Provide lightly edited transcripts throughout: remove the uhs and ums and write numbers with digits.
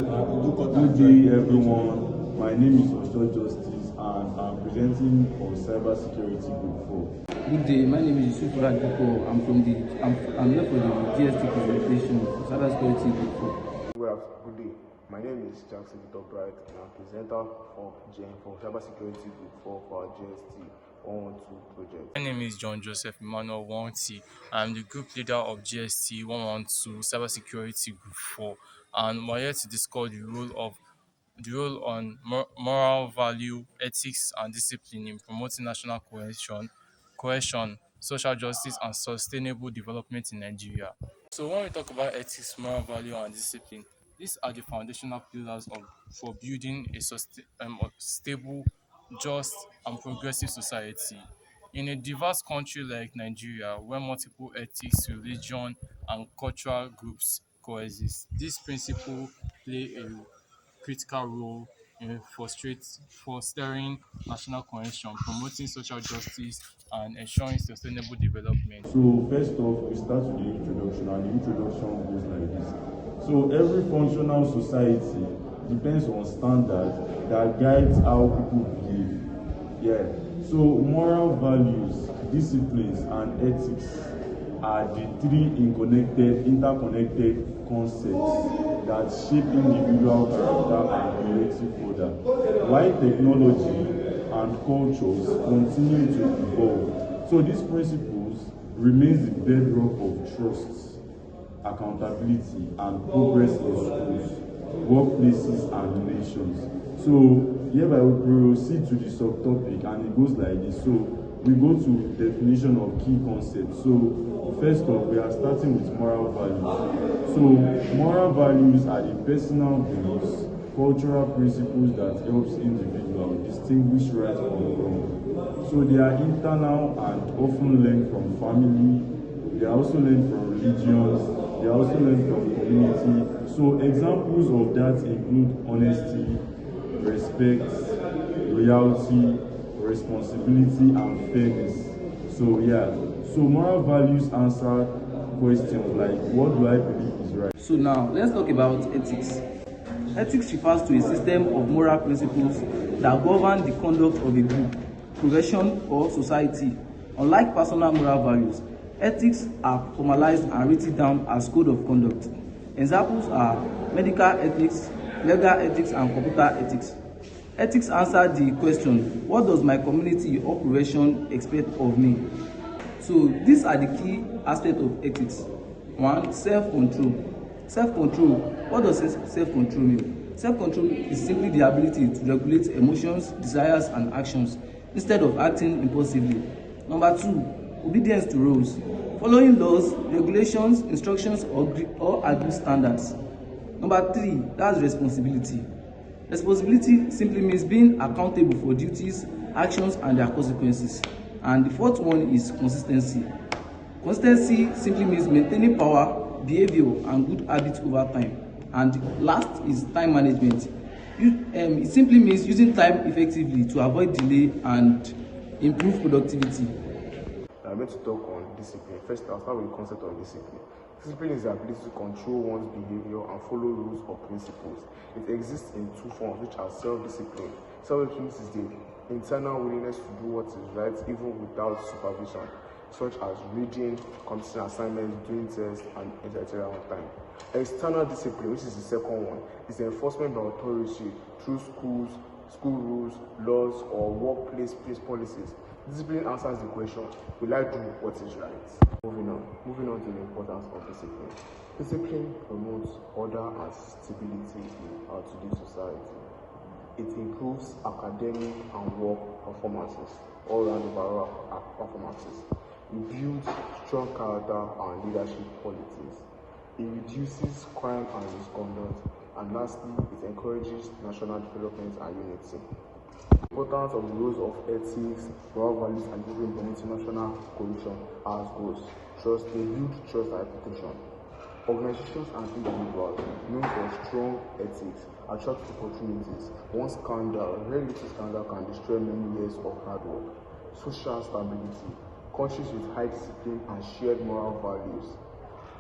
Good day, everyone. My name is O.O.U Justice, and I'm presenting for Cybersecurity Group 4. Good day, my name is Yusuf Radiko. I'm here for the GST presentation for Cybersecurity Group 4. Good day. My name is Jackson Victor Bright, and I'm presenter for Cybersecurity Group 4 for our GST112 project. My name is John Joseph Emmanuel Wanti. I'm the group leader of GST112 Cybersecurity Group 4, and we're here to discuss the role on moral value, ethics, and discipline in promoting national cohesion, social justice, and sustainable development in Nigeria. So, when we talk about ethics, moral value, and discipline, these are the foundational pillars for building a stable, just, and progressive society. In a diverse country like Nigeria, where multiple ethics, religion, and cultural groups coexist, these principles play a critical role in fostering national cohesion, promoting social justice, and ensuring sustainable development. So, first off, we start with the introduction, and the introduction goes like this. So, every functional society depends on standards that guides how people behave. Yeah. So, moral values, disciplines, and ethics are the three interconnected concepts that shape individual character and collective order. While technology and cultures continue to evolve, so these principles remains the bedrock of trust, accountability, and progress in schools, workplaces, and nations. So hereby we proceed to the subtopic, and it goes like this. So we go to definition of key concepts. So first off, we are starting with moral values. So moral values are the personal beliefs, cultural principles that helps individuals distinguish right from wrong. So they are internal and often learned from family. They are also learned from religions. They are also learned from community. So examples of that include honesty, respect, loyalty, responsibility, and fairness. So moral values answer questions like, what do I believe is right? So now let's talk about ethics. Ethics refers to a system of moral principles that govern the conduct of a group, profession, or society. Unlike personal moral values, ethics are formalized and written down as code of conduct. Examples are medical ethics, legal ethics, and computer ethics. Ethics answer the question, what does my community or profession expect of me? So these are the key aspects of ethics. 1. Self-control. Self-control. What does self-control mean? Self-control is simply the ability to regulate emotions, desires, and actions instead of acting impulsively. Number 2. Obedience to rules. Following laws, regulations, instructions, or agreed standards. Number 3. That's responsibility. Responsibility simply means being accountable for duties, actions, and their consequences. And the fourth one is consistency. Consistency simply means maintaining power, behavior, and good habits over time. And last is time management. It simply means using time effectively to avoid delay and improve productivity. I'm going to talk on discipline. First, I'll start with the concept of discipline. Discipline is the ability to control one's behavior and follow rules or principles. It exists in two forms, which are self-discipline. Self-discipline is the internal willingness to do what is right even without supervision, such as reading, completing assignments, doing tests, and etc. on time. External discipline, which is the second one, is the enforcement by authority through school rules, laws, or workplace policies. Discipline answers the question, will I do what is right? Moving on to the importance of discipline. Discipline promotes order and stability in our today's society. It improves academic and work performances, all-round overall performances. It builds strong character and leadership qualities. It reduces crime and misconduct. And lastly, it encourages national development and unity. The importance of the roles of ethics, moral values, and even international cohesion as goals. Trust, they build trust and reputation. Organizations and individuals known for strong ethics attract opportunities. Very little scandal can destroy many years of hard work. Social stability. Countries with high discipline and shared moral values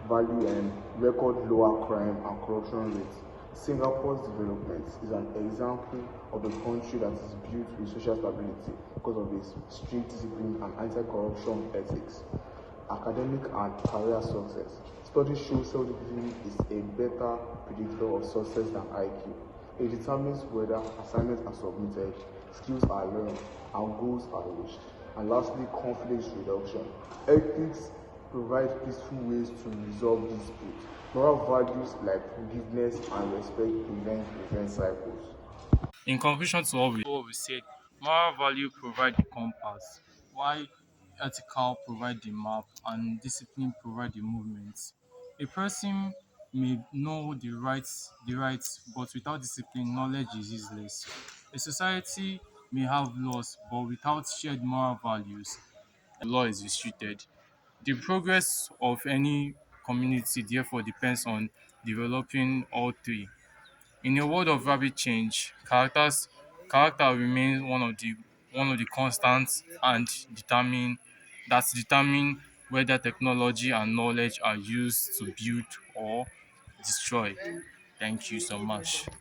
value and record lower crime and corruption rates. Singapore's development is an example of a country that is built with social stability because of its strict discipline and anti-corruption ethics. Academic and career success. Studies show self-discipline is a better predictor of success than IQ. It determines whether assignments are submitted, skills are learned, and goals are reached. And lastly, conflict reduction. Ethics provide peaceful ways to resolve disputes. Moral values like forgiveness and respect prevent revenge cycles. In conclusion to what we said, moral value provide the compass, while ethical provide the map and discipline provide the movement. A person may know the rights, but without discipline, knowledge is useless. A society may have laws, but without shared moral values, law is restricted. The progress of any community therefore depends on developing all three. In a world of rapid change, character remains one of the constants and determine whether technology and knowledge are used to build or destroy. Thank you so much.